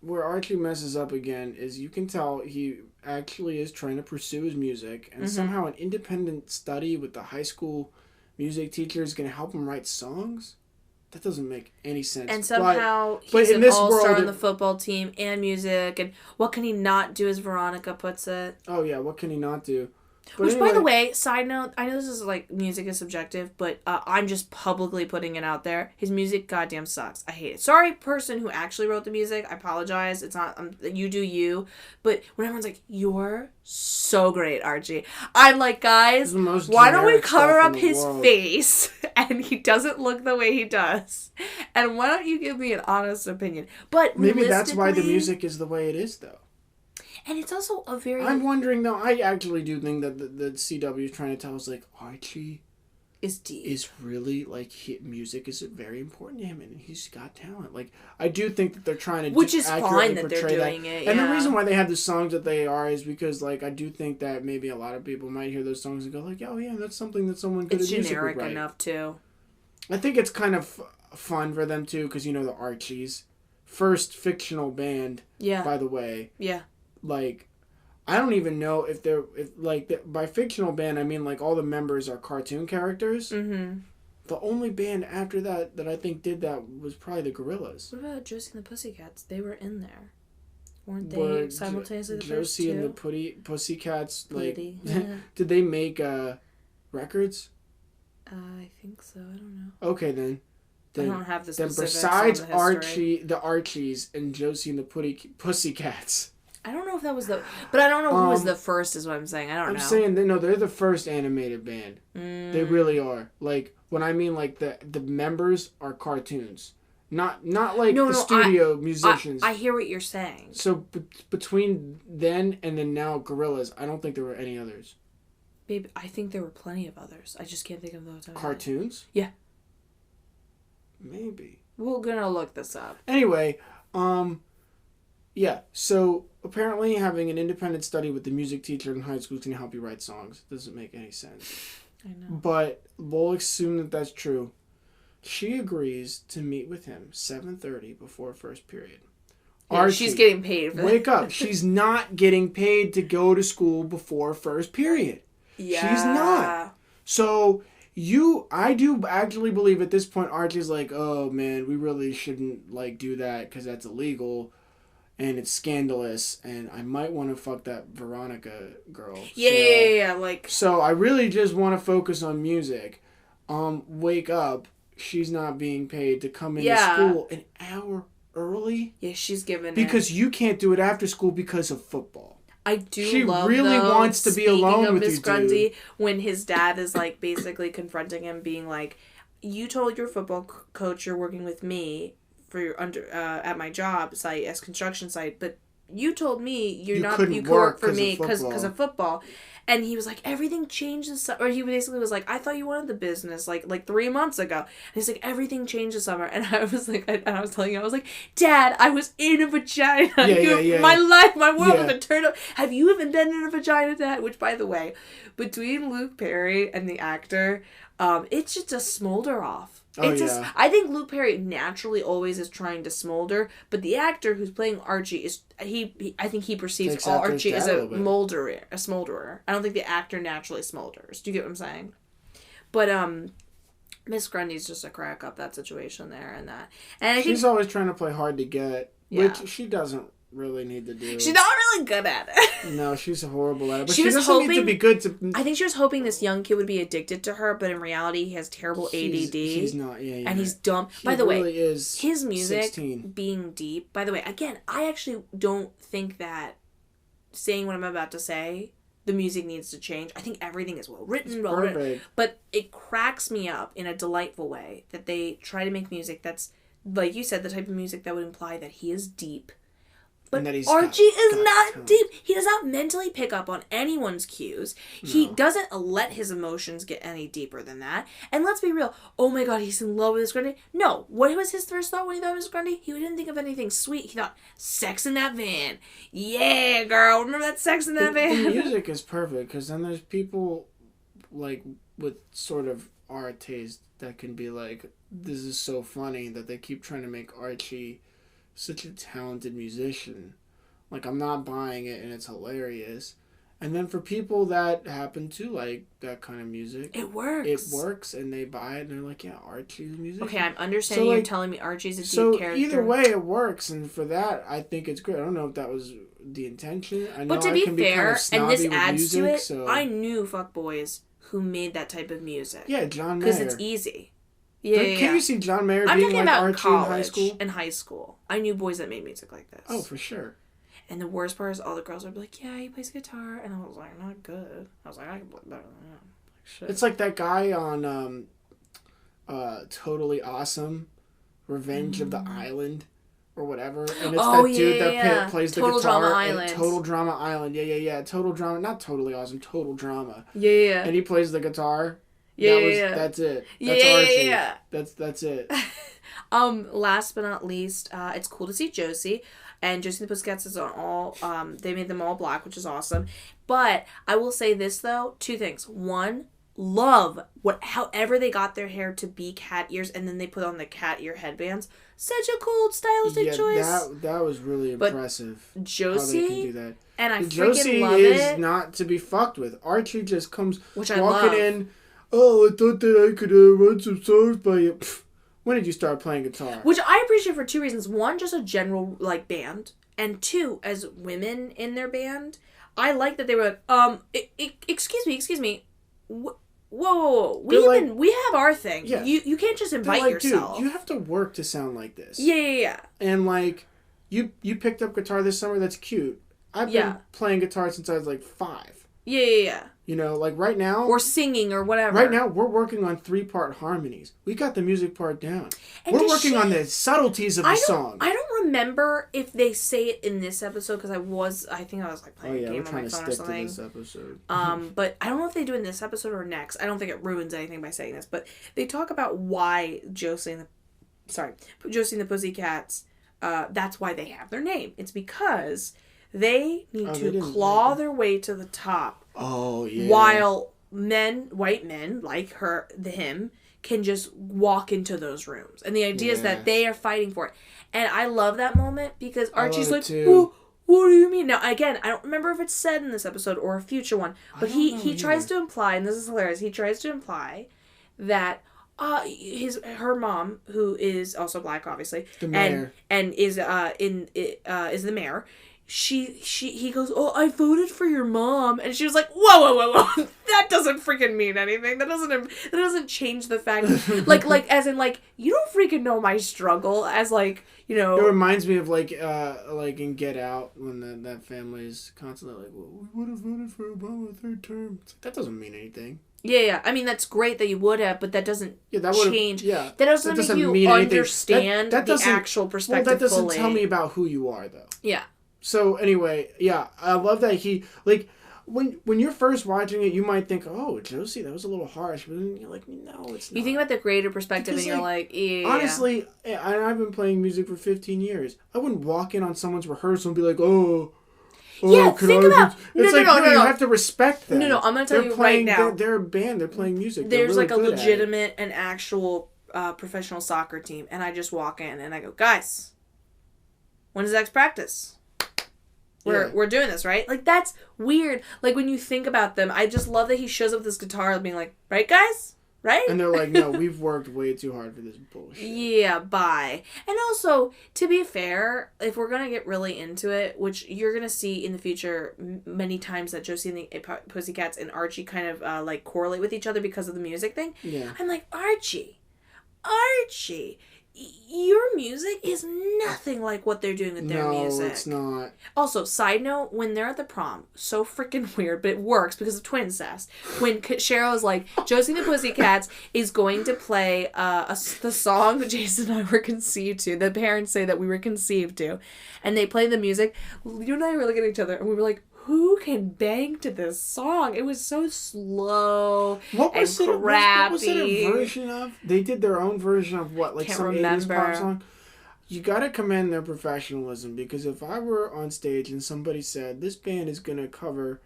messes up again is you can tell he actually is trying to pursue his music, and somehow an independent study with the high school music teacher is going to help him write songs. That doesn't make any sense. And somehow he's an all-star on the football team and music, and what can he not do, as Veronica puts it? Oh yeah, what can he not do? But Which, anyway, by the way, side note, I know this is like, music is subjective, but I'm just publicly putting it out there. His music goddamn sucks. I hate it. Sorry, person who actually wrote the music. I apologize. It's not, you do you. But when everyone's like, you're so great, Archie. I'm like, guys, why don't we cover up his face and he doesn't look the way he does? And why don't you give me an honest opinion? But maybe that's why the music is the way it is, though. And it's also a very... I'm wondering, though, I actually do think that the CW is trying to tell us, like, Archie is deep. Is really, like, music is very important to him, and he's got talent. Like, I do think that they're trying to Which is fine that they're doing it, And the reason why they have the songs that they are is because, like, I do think that maybe a lot of people might hear those songs and go, like, oh, yeah, that's something that someone good at music would write. It's generic enough, too. I think it's kind of fun for them, too, because, you know, the Archies. First fictional band, by the way. Yeah. Like, I don't even know if by fictional band, I mean, like, all the members are cartoon characters. Mm-hmm. The only band after that I think did that was probably the Gorillaz. What about Josie and the Pussycats? They were in there. Weren't they simultaneously the first two? Josie and the Pussycats, like, yeah. Did they make records? I think so. I don't know. Okay, then. I don't have the specifics. Then besides on the Archies and Josie and the Pussycats. I don't know if that was but I don't know who was the first, is what I'm saying. I don't know. I'm saying, they're the first animated band. They really are. Like, when I mean, like, the members are cartoons. Not like the studio musicians. I hear what you're saying. So, between then and then now Gorillaz, I don't think there were any others. Babe, I think there were plenty of others. I just can't think of those. Cartoons? Yeah. Maybe. We're gonna look this up. Anyway, yeah, so apparently having an independent study with the music teacher in high school is going to help you write songs. Doesn't make any sense. I know. But we'll assume that that's true. She agrees to meet with him 7:30 before first period. Yeah, Archie, she's getting paid for that. Wake up. She's not getting paid to go to school before first period. Yeah. She's not. So... I do actually believe at this point Archie's like, oh man, we really shouldn't like do that because that's illegal and it's scandalous and I might want to fuck that Veronica girl. Yeah, like. So I really just want to focus on music. Wake up. She's not being paid to come into school an hour early. Yeah, she's given because you can't do it after school because of football. I do she love, really though, wants to be alone with Miss you, Grundy, dude. when his dad is like basically confronting him, being like, "You told your football coach you're working with me for your at my job site as construction site, but you told me you couldn't could work for me because of football. And he was like, everything changed this summer. Or he basically was like, I thought you wanted the business like 3 months ago. And he's like, everything changed this summer. And I was like, I was telling you, I was like, Dad, I was in a vagina. My life, my world was a turn up. Have you even been in a vagina, Dad? Which, by the way, between Luke Perry and the actor, it's just a smolder off. I think Luke Perry naturally always is trying to smolder, but the actor who's playing Archie is I think he perceives Archie as a smolderer. I don't think the actor naturally smolders. Do you get what I'm saying? But Miss Grundy's just a crack up that situation there and that. And she's always trying to play hard to get, which she doesn't really need to do. She's not really good at it. No, she's horrible at it. But she doesn't need to be good to... I think she was hoping this young kid would be addicted to her, but in reality, he has terrible ADD. He's not, and he's dumb. By the way, is his music 16. being deep... By the way, again, I actually don't think that saying what I'm about to say, the music needs to change. I think everything is well written, but it cracks me up in a delightful way that they try to make music that's, like you said, the type of music that would imply that he is deep. But Archie is not deep. He does not mentally pick up on anyone's cues. No. He doesn't let his emotions get any deeper than that. And let's be real. Oh my God, he's in love with Miss Grundy. No. What was his first thought when he thought of Miss Grundy? He didn't think of anything sweet. He thought, sex in that van. Yeah, girl. Remember that sex in that van? The music is perfect because then there's people like with sort of our taste that can be like, this is so funny that they keep trying to make Archie such a talented musician. Like, I'm not buying it and it's hilarious. And then for people that happen to like that kind of music, it works and they buy it and they're like, yeah, Archie's a musician. Okay, I'm understanding you're telling me Archie's a deep character. Either way it works, and for that I think it's great. I don't know if that was the intention. I know but to be fair, and this adds music, to it, so... I knew fuckboys who made that type of music. Yeah, John Mayer. Because it's easy. Yeah. Can you see John Mayer being like Archie college, in high school? In high school. I knew boys that made music like this. Oh, for sure. And the worst part is all the girls would be like, yeah, he plays guitar. And I was like, not good. I was like, I can play better than him. Like, shit. It's like that guy on Totally Awesome, Revenge of the Island, or whatever. And it's that dude that plays the Total guitar. Drama Island. Total Drama Island. Yeah. Total Drama. Not Totally Awesome. Total Drama. Yeah. And he plays the guitar. Yeah. That's it. That's Archie. Yeah. That's it. Last but not least, it's cool to see Josie. And Josie and the Pussycats is on all, they made them all black, which is awesome. But I will say this, though, 2 things. One, love however they got their hair to be cat ears, and then they put on the cat ear headbands. Such a cool stylistic choice. That was really impressive. But Josie, how they can do that. And I Josie freaking love it. Josie is not to be fucked with. Archie just comes walking in. Oh, I thought that I could run some songs by you. Pfft. When did you start playing guitar? Which I appreciate for 2 reasons. One, just a general, like, band. And 2, as women in their band, I like that they were like, excuse me. Whoa. We have our thing. Yeah. You can't just invite yourself. Dude, you have to work to sound like this. Yeah. And, like, you picked up guitar this summer. That's cute. I've been playing guitar since I was, like, 5. Yeah. You know, like right now... Or singing or whatever. Right now, we're working on 3-part harmonies. We got the music part down. We're working on the subtleties of the song. I don't remember if they say it in this episode, because I think I was like playing a game on my phone or something. To this episode. But I don't know if they do it in this episode or next. I don't think it ruins anything by saying this, but they talk about why Josie and the Pussycats, that's why they have their name. It's because... they need to claw their way to the top. Oh, yeah. While white men, like him, can just walk into those rooms. And the idea is that they are fighting for it. And I love that moment because Archie's like, oh, what do you mean? Now, again, I don't remember if it's said in this episode or a future one, but he tries to imply, and this is hilarious, he tries to imply that her mom, who is also black, obviously, the mayor. and is the mayor. He goes, oh, I voted for your mom, and she was like, whoa, that doesn't freaking mean anything. That doesn't change the fact, like as in like you don't freaking know my struggle as like, you know. It reminds me of like in Get Out when that family is constantly like, well, we would have voted for Obama 3rd term. It's like, that doesn't mean anything. Yeah. I mean, that's great that you would have, but that doesn't change. Yeah. That doesn't make you understand the actual perspective. Well, that doesn't fully. tell me about who you are, though. Yeah. So anyway, yeah, I love that he like when you're first watching it, you might think, oh, Josie, that was a little harsh, but then you're like, no, it's not. You think about the creator perspective, because, and you're like, yeah. Honestly, I've been playing music for 15 years. I wouldn't walk in on someone's rehearsal and be like, oh. Yeah, think about... It's no, you have to respect them. No, I'm going to tell you right now. They're a band. They're playing music. There's really like a legitimate and actual professional soccer team, and I just walk in and I go, guys, when's the next practice? We're doing this, right? Like, that's weird. Like, when you think about them, I just love that he shows up with this guitar being like, right, guys? Right? And they're like, no, we've worked way too hard for this bullshit. Yeah, bye. And also, to be fair, if we're going to get really into it, which you're going to see in the future many times that Josie and the Pussycats and Archie kind of, like, correlate with each other because of the music thing. Yeah. I'm like, Archie, your music is nothing like what they're doing with their music. No, it's not. Also, side note, when they're at the prom, so freaking weird, but it works because of twin incest. When Cheryl is like, Josie and the Pussycats is going to play the song that Jason and I were conceived to, the parents say that we were conceived to, and they play the music, you and I were looking at each other, and we were like, who can bang to this song? It was so slow and crappy. What was it a version of? They did their own version of what? Like some 80s pop song? You gotta commend their professionalism, because if I were on stage and somebody said, this band is gonna cover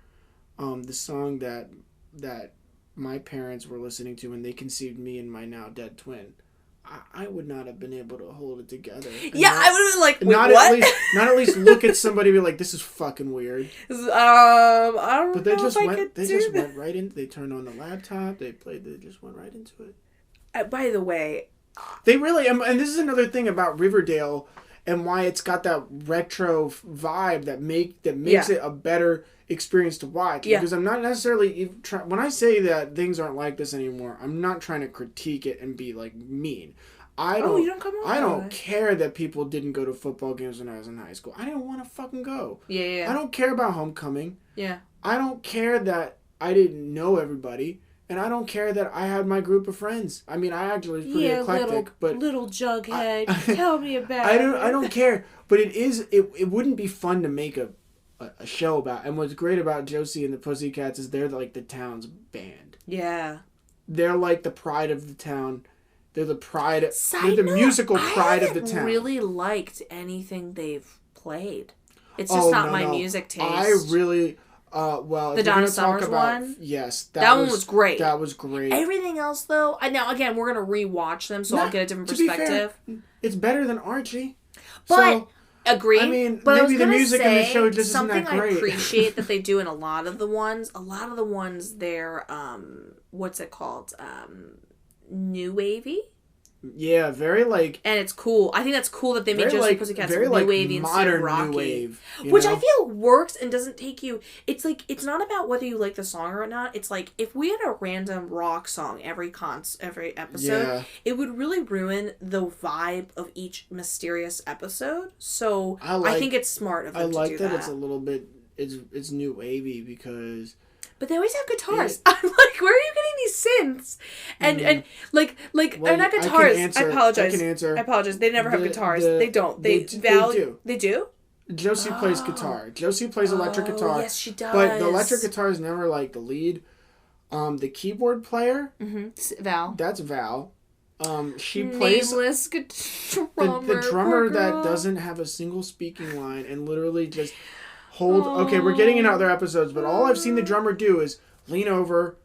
the song that my parents were listening to when they conceived me and my now dead twin, I would not have been able to hold it together. Yeah, I would have been like, wait, what? Not at least look at somebody and be like, this is fucking weird. I don't but they know just if went. They just went right in. They turned on the laptop. They played. They just went right into it. By the way, they really. And this is another thing about Riverdale, and why it's got that retro vibe that makes it a better experience to watch. Yeah. Because I'm not necessarily when I say that things aren't like this anymore, I'm not trying to critique it and be like mean. I don't care that people didn't go to football games when I was in high school. I didn't want to fucking go. Yeah. I don't care about homecoming. Yeah. I don't care that I didn't know everybody. And I don't care that I had my group of friends. I mean, I actually was pretty eclectic, but little Jughead, tell me about it. I don't care, but it wouldn't be fun to make a show about. And what's great about Josie and the Pussycats is they're like the town's band. Yeah. They're like the pride of the town. They're the pride. They're the musical pride of the town. I haven't really liked anything they've played. It's just not my music taste. I really. Well, the Donna Summers one? Yes. That one was great. That was great. Everything else, though, now, again, we're going to rewatch them, so I'll get a different perspective. To be fair, it's better than Archie. But, agreed. I mean, but maybe the music in the show just isn't that great. Something I appreciate that they do in a lot of the ones, they're, what's it called? New wavy? Yeah, very like... And it's cool. I think that's cool that they made Josie Pussycats new wavy instead of rocky. New wave, which I feel works and doesn't take you... It's like, it's not about whether you like the song or not. It's like, if we had a random rock song every episode, it would really ruin the vibe of each mysterious episode. So, I think it's smart of them to do that. I like that it's a little bit... It's new wavy because... But they always have guitars. I'm like, where are you getting these synths? And they're not guitars. I apologize. They never have guitars. They don't. They do. They do? Josie plays guitar. Josie plays electric guitar. Yes, she does. But the electric guitar is never like the lead. The keyboard player, Val. That's Val. She plays nameless drummer. The drummer that doesn't have a single speaking line and literally just okay, we're getting into other episodes, but all I've seen the drummer do is lean over,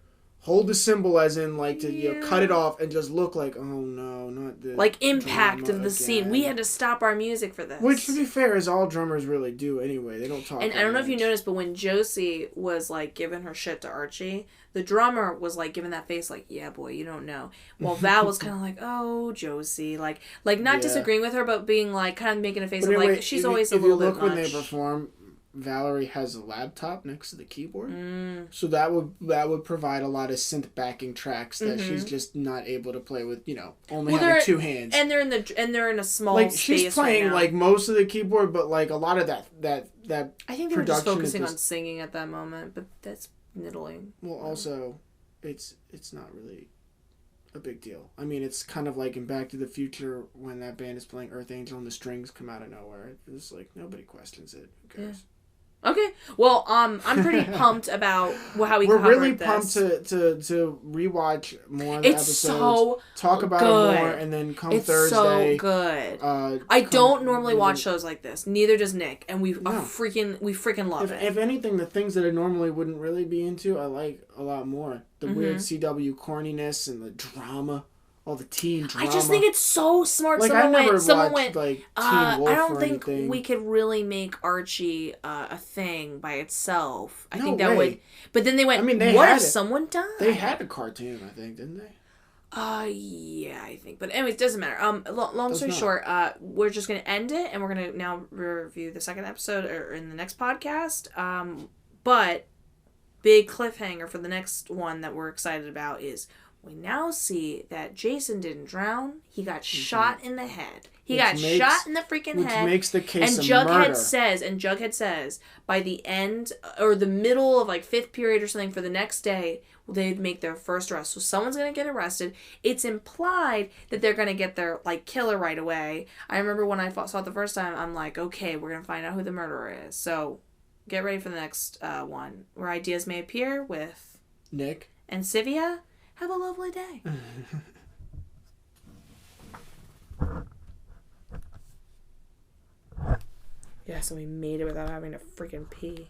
hold the cymbal as in like to cut it off and just look like, oh no, not this. Like impact of the scene. We had to stop our music for this. Which, to be fair, is all drummers really do anyway. They don't talk. And I don't know if you noticed, but when Josie was like giving her shit to Archie, the drummer was like giving that face like, yeah, boy, you don't know. While Val was kind of like, oh, Josie, like not disagreeing with her, but being like kind of making a face of like she's always a little bit much. If you look when they perform, Valerie has a laptop next to the keyboard, so that would provide a lot of synth backing tracks that she's just not able to play with. Only having two hands. And they're in a small like space she's playing right now. like most of the keyboard, but like a lot of that. I think they were just focusing on singing at that moment, but that's middling. Well, also, it's not really. a big deal. I mean, it's kind of like in Back to the Future when that band is playing Earth Angel and the strings come out of nowhere. It's like nobody questions it. Who cares? Yeah. Okay, well, I'm pretty pumped about how we We're covered really this. pumped to rewatch more of the It's episodes. so talk about good. it more, and then come it's Thursday. It's so good. I don't normally watch shows like this. Neither does Nick, and we freaking love it. If anything, the things that I normally wouldn't really be into, I like a lot more. The weird CW corniness and the drama. All the teen drama. I just think it's so smart. Like, someone I never went, watched, like, Teen Wolf I don't or think anything. we could really make Archie a thing by itself. I think that way. would... But then they went, what if someone died? They had a cartoon, I think, didn't they? Yeah, I think. But anyways, doesn't matter. Long story short, we're just going to end it, and we're going to now review the second episode or in the next podcast. But big cliffhanger for the next one that we're excited about is... We now see that Jason didn't drown. He got shot in the head. He got shot in the freaking head. Which makes the case and a murder. Jughead says, by the end or the middle of like 5th period or something for the next day, they'd make their first arrest. So someone's going to get arrested. It's implied that they're going to get their like killer right away. I remember when I saw it the first time, I'm like, okay, we're going to find out who the murderer is. So get ready for the next one where ideas may appear with Nick and Sivia. Have a lovely day. Yeah, so we made it without having to freaking pee.